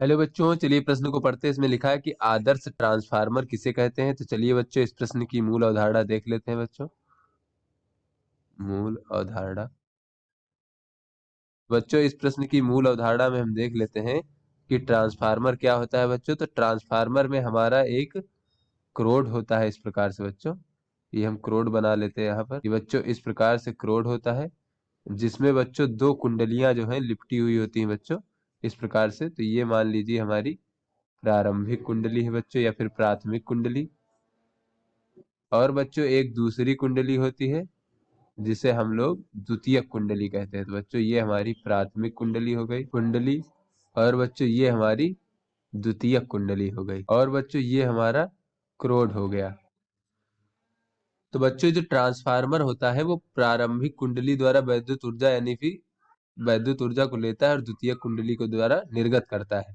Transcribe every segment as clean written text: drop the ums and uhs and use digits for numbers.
Hello बच्चों, चलिए प्रश्न को पढ़ते हैं। इसमें लिखा है कि आदर्श ट्रांसफार्मर किसे कहते हैं। तो चलिए बच्चों इस प्रश्न की मूल अवधारणा देख लेते हैं। बच्चों मूल अवधारणा, बच्चों इस प्रश्न की मूल अवधारणा में हम देख लेते हैं कि ट्रांसफार्मर क्या होता है। बच्चों तो ट्रांसफार्मर में हमारा एक क्रोड होता है। इस प्रकार से बच्चों ये हम क्रोड बना लेते हैं यहाँ पर। ये बच्चों इस प्रकार से क्रोड होता है जिसमें बच्चों दो कुंडलियां जो हैं लिपटी हुई होती हैं बच्चों इस प्रकार से। तो ये मान लीजिए हमारी प्रारंभिक कुंडली है बच्चों, या फिर प्राथमिक कुंडली। और बच्चों एक दूसरी कुंडली होती है जिसे हम लोग द्वितीयक कुंडली कहते हैं। तो बच्चों ये हमारी प्राथमिक कुंडली हो गई कुंडली, और बच्चों ये हमारी द्वितीयक कुंडली हो गई, और बच्चों ये हमारा क्रोड हो गया। तो बच्चों जो ट्रांसफार्मर होता है वो प्रारंभिक कुंडली द्वारा वैद्युत ऊर्जा यानी कि वैद्युत ऊर्जा को लेता है और द्वितीयक कुंडली को द्वारा निर्गत करता है।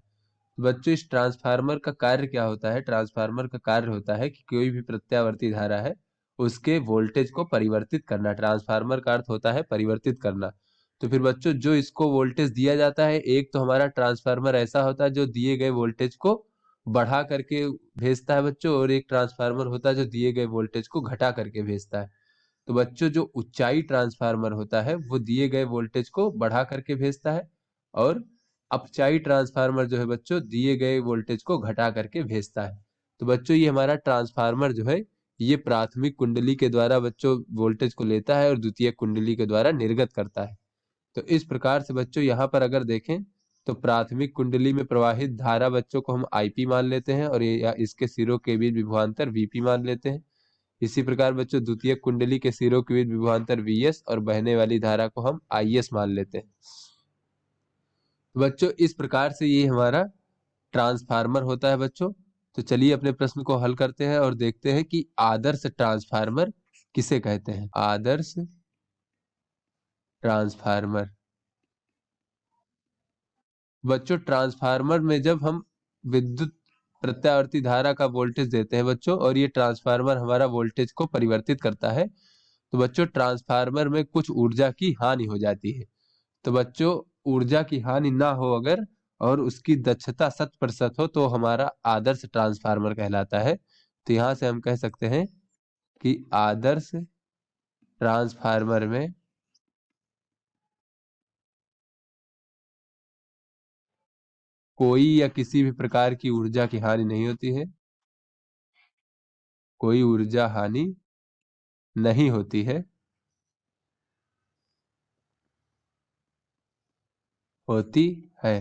बच्चों इस ट्रांसफार्मर का कार्य क्या होता है। ट्रांसफार्मर का कार्य होता है कि कोई भी प्रत्यावर्ती धारा है उसके वोल्टेज को परिवर्तित करना। ट्रांसफार्मर का अर्थ होता है परिवर्तित करना। तो फिर बच्चों जो इसको वोल्टेज दिया जाता है, एक तो हमारा ट्रांसफार्मर ऐसा होता है जो दिए गए वोल्टेज को बढ़ा करके भेजता है बच्चों, और एक ट्रांसफार्मर होता है जो दिए गए वोल्टेज को घटा करके भेजता है। तो बच्चों जो ऊंचाई ट्रांसफार्मर होता है वो दिए गए वोल्टेज को बढ़ा करके भेजता है, और अपचाई ट्रांसफार्मर जो है बच्चों दिए गए वोल्टेज को घटा करके भेजता है। तो बच्चों ये हमारा ट्रांसफार्मर जो है ये प्राथमिक कुंडली के द्वारा बच्चों वोल्टेज को लेता है और द्वितीय कुंडली के द्वारा निर्गत करता है। तो इस प्रकार से बच्चों यहाँ पर अगर देखें तो प्राथमिक कुंडली में प्रवाहित धारा बच्चों को हम आईपी मान लेते हैं, और ये इसके सिरों के बीच विभवांतर वीपी मान लेते हैं। इसी प्रकार बच्चों द्वितीय कुंडली के सिरों के बीच विभवांतर वीएस और बहने वाली धारा को हम आईएस मान लेते हैं। बच्चों इस प्रकार से ये हमारा ट्रांसफार्मर होता है बच्चों। तो चलिए अपने प्रश्न को हल करते हैं और देखते हैं कि आदर्श ट्रांसफार्मर किसे कहते हैं। आदर्श ट्रांसफार्मर, बच्चों ट्रांसफार्मर में जब हम विद्युत प्रत्यावर्ती धारा का वोल्टेज देते हैं बच्चों, और ये ट्रांसफार्मर हमारा वोल्टेज को परिवर्तित करता है, तो बच्चों ट्रांसफार्मर में कुछ ऊर्जा की हानि हो जाती है। तो बच्चों ऊर्जा की हानि ना हो अगर, और उसकी दक्षता 100% हो, तो हमारा आदर्श ट्रांसफार्मर कहलाता है। तो यहाँ से हम कह सकते हैं कि आदर्श ट्रांसफार्मर में कोई या किसी भी प्रकार की ऊर्जा की हानि नहीं होती है। कोई ऊर्जा हानि नहीं होती है, होती है।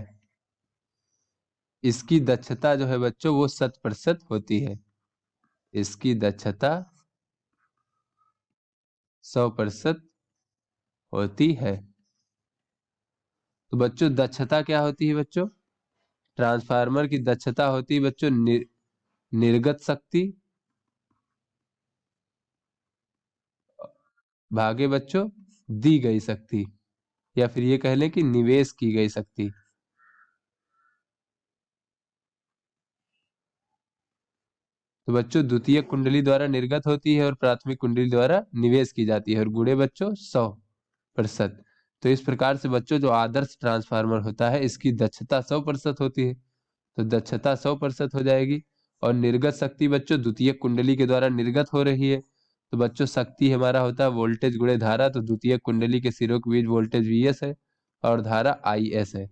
इसकी दक्षता जो है बच्चों वो 100% होती है। इसकी दक्षता 100% होती है। तो बच्चों दक्षता क्या होती है बच्चों। ट्रांसफार्मर की दक्षता होती है बच्चों निर्गत शक्ति भागे बच्चों दी गई शक्ति, या फिर ये कह लें कि निवेश की गई शक्ति। तो बच्चों द्वितीय कुंडली द्वारा निर्गत होती है और प्राथमिक कुंडली द्वारा निवेश की जाती है, और गुणे बच्चों 100%। तो इस प्रकार से बच्चों जो आदर्श ट्रांसफार्मर होता है इसकी दक्षता 100% होती है। तो दक्षता 100% हो जाएगी, और निर्गत शक्ति बच्चों द्वितीय कुंडली के द्वारा निर्गत हो रही है। तो बच्चों शक्ति हमारा होता है वोल्टेज गुणे धारा। तो द्वितीय कुंडली के सिरों के बीच वोल्टेज वीएस है और धारा आईएस है।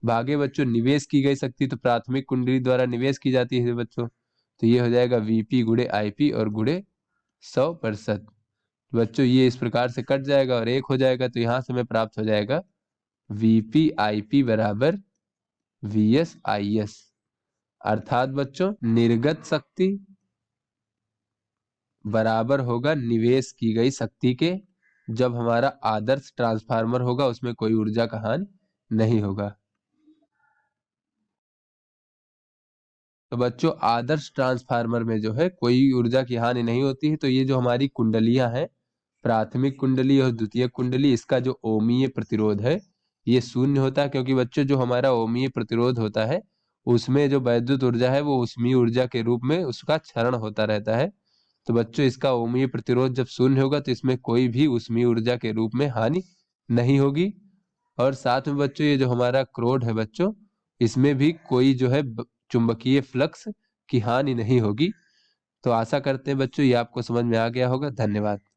भागे बच्चों निवेश की गई शक्ति, तो प्राथमिक कुंडली द्वारा निवेश की जाती है बच्चों। तो ये हो जाएगा वीपी गुणे आईपी और गुणे 100%। बच्चों ये इस प्रकार से कट जाएगा और एक हो जाएगा। तो यहाँ से हमें प्राप्त हो जाएगा वीपी आईपी बराबर वीएस आईएस। अर्थात बच्चों निर्गत शक्ति बराबर होगा निवेश की गई शक्ति के, जब हमारा आदर्श ट्रांसफार्मर होगा उसमें कोई ऊर्जा का हानि नहीं होगा। तो बच्चों आदर्श ट्रांसफार्मर में जो है कोई ऊर्जा की हानि नहीं होती है। तो ये जो हमारी कुंडलियां हैं प्राथमिक कुंडली और द्वितीय कुंडली, इसका जो ओमीय प्रतिरोध है ये शून्य होता है, क्योंकि बच्चों जो हमारा ओमीय प्रतिरोध होता है उसमें जो वैद्युत ऊर्जा है वो ऊष्मीय ऊर्जा के रूप में उसका क्षरण होता रहता है। तो बच्चों इसका ओमीय प्रतिरोध जब शून्य होगा तो इसमें कोई भी ऊष्मीय ऊर्जा के रूप में हानि नहीं होगी। और साथ में बच्चों ये जो हमारा क्रोड है बच्चों इसमें भी कोई जो है चुंबकीय फ्लक्स की हानि नहीं होगी। तो आशा करते हैं बच्चों ये आपको समझ में आ गया होगा। धन्यवाद।